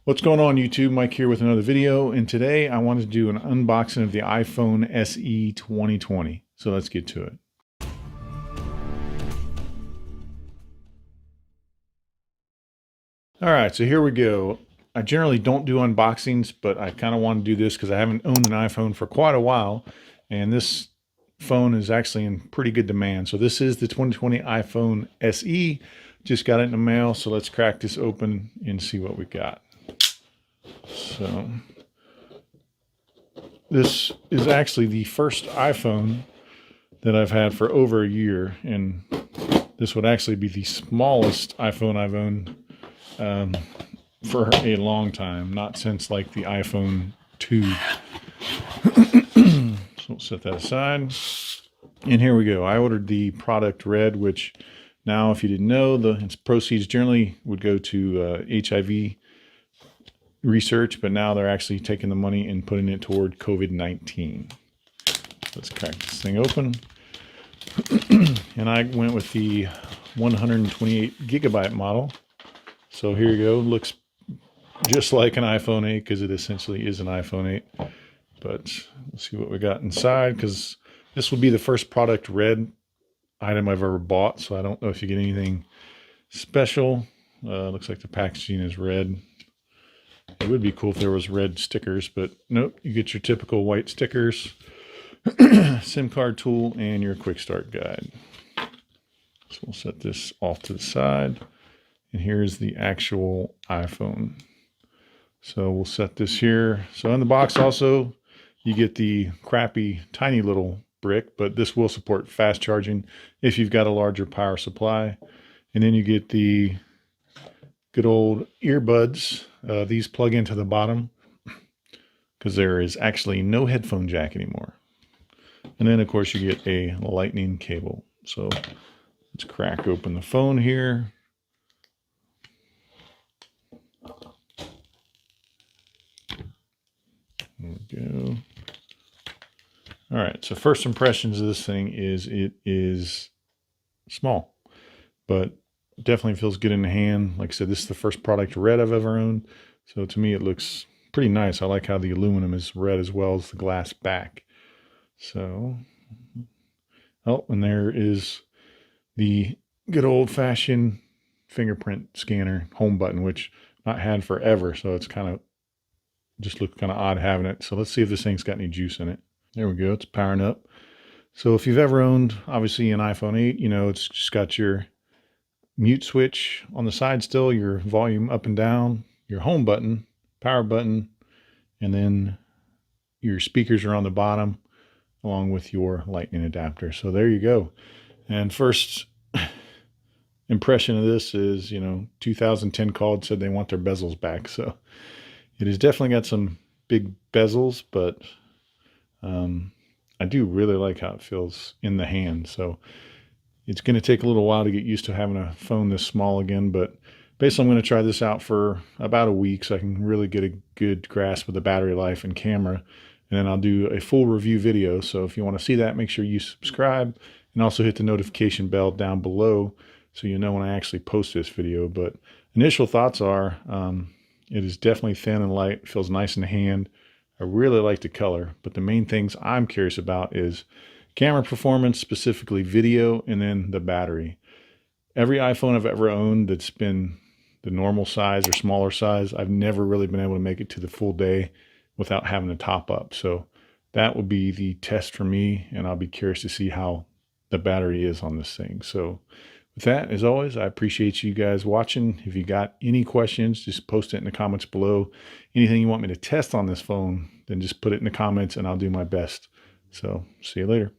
What's going on YouTube? Mike here with another video, and today I wanted to do an unboxing of the iPhone SE 2020. So let's get to it. Alright, so here we go. I generally don't do unboxings, but I kind of want to do this because I haven't owned an iPhone for quite a while, and this phone is actually in pretty good demand. So this is the 2020 iPhone SE. Just got it in the mail, so let's crack this open and see what we got. So this is actually the first iPhone that I've had for over a year, and this would actually be the smallest iPhone I've owned for a long time, not since like the iPhone 2. So we'll set that aside. And here we go. I ordered the product red, which now, if you didn't know, its proceeds generally would go to HIV research, but now they're actually taking the money and putting it toward COVID-19. Let's crack this thing open. And I went with the 128 gigabyte model. So here you go. Looks just like an iPhone 8 because it essentially is an iPhone 8. But let's see what we got inside, because this will be the first product red item I've ever bought. So I don't know if you get anything special. Looks like the packaging is red. It would be cool if there was red stickers, but nope, you get your typical white stickers, SIM card tool, and your quick start guide. So we'll set this off to the side. And here's the actual iPhone. So we'll set this here. So in the box also, you get the crappy, tiny little brick, but this will support fast charging if you've got a larger power supply. And then you get the good old earbuds. These plug into the bottom because there is actually no headphone jack anymore. And then, of course, you get a lightning cable. So let's crack open the phone here. There we go. All right, so first impressions of this thing is it is small, but definitely feels good in the hand. Like I said, this is the first product red I've ever owned. So to me, it looks pretty nice. I like how the aluminum is red as well as the glass back. So, oh, and there is the good old fashioned fingerprint scanner home button, which I've not had forever. So it's kind of just look kind of odd having it. So let's see if this thing's got any juice in it. There we go. It's powering up. So if you've ever owned, obviously, an iPhone 8, you know, it's just got your mute switch on the side still, your volume up and down, your home button, power button, and then your speakers are on the bottom along with your lightning adapter. So there you go. And first impression of this is, you know, 2010 called, said they want their bezels back. So it has definitely got some big bezels, but I do really like how it feels in the hand. So it's going to take a little while to get used to having a phone this small again, but basically I'm going to try this out for about a week so I can really get a good grasp of the battery life and camera, and then I'll do a full review video. So if you want to see that, make sure you subscribe and also hit the notification bell down below so you know when I actually post this video. But initial thoughts are it is definitely thin and light. It feels nice in the hand. I really like the color, but the main things I'm curious about is camera performance, specifically video, and then the battery. Every iPhone I've ever owned that's been the normal size or smaller size, I've never really been able to make it to the full day without having to top up. So that will be the test for me, and I'll be curious to see how the battery is on this thing. So with that, as always, I appreciate you guys watching. If you got any questions, just post it in the comments below. Anything you want me to test on this phone, then just put it in the comments and I'll do my best. So see you later.